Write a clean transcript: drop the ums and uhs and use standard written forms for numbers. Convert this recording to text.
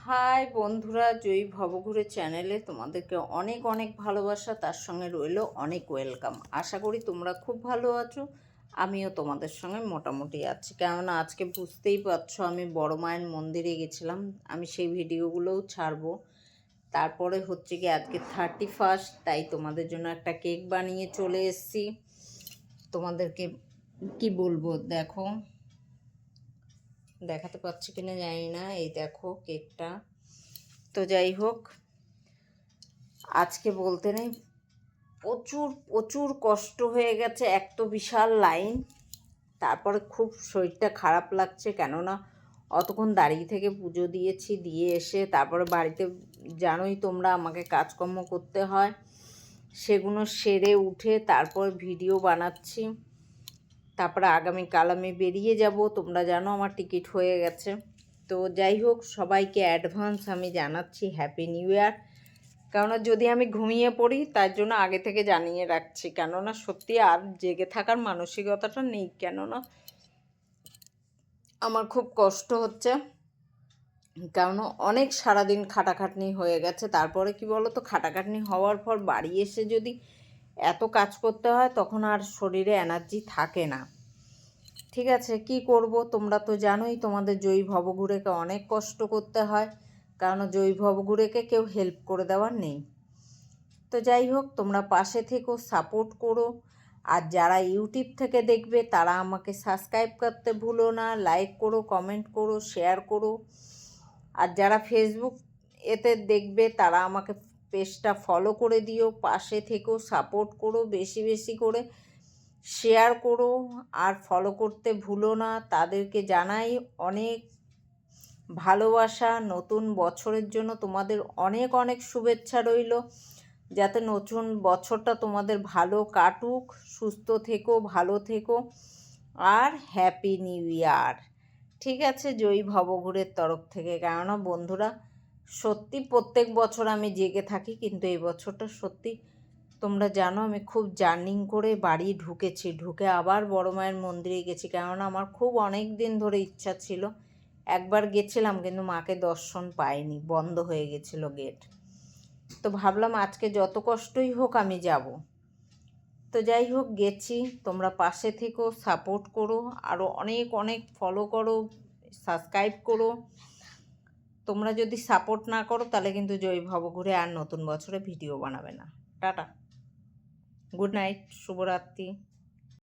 High বন্ধুরা, জয়ী ভবঘুরে চ্যানেলে তোমাদেরকে অনেক অনেক ভালোবাসা, তার সঙ্গে রইল অনেক ওয়েলকাম। আশা করি তোমরা খুব ভালো আছো। আমিও তোমাদের সঙ্গে মোটামুটি আছি, কেননা আজকে বুঝতেই পারছো আমি বড় মায়ের মন্দিরে গেছিলাম। আমি সেই ভিডিওগুলোও ছাড়বো। তারপরে হচ্ছে কি আজকে 31, তাই তোমাদের জন্য একটা কেক বানিয়ে চলে এসেছি। তোমাদেরকে কি বলবো, দেখো, দেখাতে পাচ্ছি কিনা জানি না, এই দেখো কেকটা। তো যাই হোক, আজকে বলতে নেই, প্রচুর প্রচুর কষ্ট হয়ে গেছে। এক তো বিশাল লাইন, তারপরে খুব শরীরটা খারাপ লাগছে, কেননা অতক্ষণ দাঁড়িয়ে থেকে পুজো দিয়েছি, দিয়ে এসে তারপরে বাড়িতে জানোই তোমরা আমাকে কাজকর্ম করতে হয়, সেগুলো সেরে উঠে তারপর ভিডিও বানাচ্ছি। তারপরে আগামীকাল আমি বেরিয়ে যাব, তোমরা জানো আমার টিকিট হয়ে গেছে। তো যাই হোক, সবাইকে অ্যাডভান্স আমি জানাচ্ছি হ্যাপি নিউ ইয়ার। কেননা যদি আমি ঘুমিয়ে পড়ি তার জন্য আগে থেকে জানিয়ে রাখছি, কেননা সত্যি আর জেগে থাকার মানসিকতাটা নেই, কেননা আমার খুব কষ্ট হচ্ছে। কারণ অনেক সারাদিন খাটাখাটনি হয়ে গেছে। তারপরে কি বলো তো, খাটাখাটনি হওয়ার পর বাড়ি এসে যদি এত কাজ করতে হয় তখন আর শরীরে এনার্জি থাকে না। ঠিক আছে, কি করব, তোমরা তো জানোই তোমাদের জয়ী ভবঘুরেকে অনেক কষ্ট করতে হয়, কারণ জয়ী ভবঘুরেকে কেউ হেল্প করে দেওয়ার নেই। তো যাই হোক, তোমরা পাশে থেকো, সাপোর্ট করো। আর যারা ইউটিউব থেকে দেখবে তারা আমাকে সাবস্ক্রাইব করতে ভুলো না, লাইক করো, কমেন্ট করো, শেয়ার করো। আর যারা ফেসবুক এতে দেখবে তারা আমাকে পেজটা ফলো করে দিও, পাশে থেকো, সাপোর্ট করো, বেশি বেশি করে শেয়ার করো আর ফলো করতে ভুলো না। তাদেরকে জানাই অনেক ভালোবাসা। নতুন বছরের জন্য তোমাদের অনেক অনেক শুভেচ্ছা রইল, যাতে নতুন বছরটা তোমাদের ভালো কাটুক। সুস্থ থেকো, ভালো থেকো, আর হ্যাপি নিউ ইয়ার। ঠিক আছে, জয়ী ভবঘুরের তরফ থেকে। কেননা বন্ধুরা, সত্যি প্রত্যেক বছর আমি জেগে থাকি, কিন্তু এই বছরটা সত্যি তোমরা জানো আমি খুব জার্নিং করে বাড়ি ঢুকেছি, ঢুকে আবার বড় মায়ের মন্দিরে গেছি, কেননা আমার খুব অনেক দিন ধরে ইচ্ছা ছিল। একবার গেছিলাম কিন্তু মাকে দর্শন পাইনি, বন্ধ হয়ে গেছিল গেট। তো ভাবলাম আজকে যত কষ্টই হোক আমি যাব। তো যাই হোক, গেছি। তোমরা পাশে থেকো, সাপোর্ট করো, আরও অনেক অনেক ফলো করো, সাবস্ক্রাইব করো। তোমরা যদি সাপোর্ট না করো তাহলে কিন্তু জয়ী ভবঘুরে আর নতুন বছরে ভিডিও বানাবে না। টাটা, গুড নাইট, শুভরাত্রি।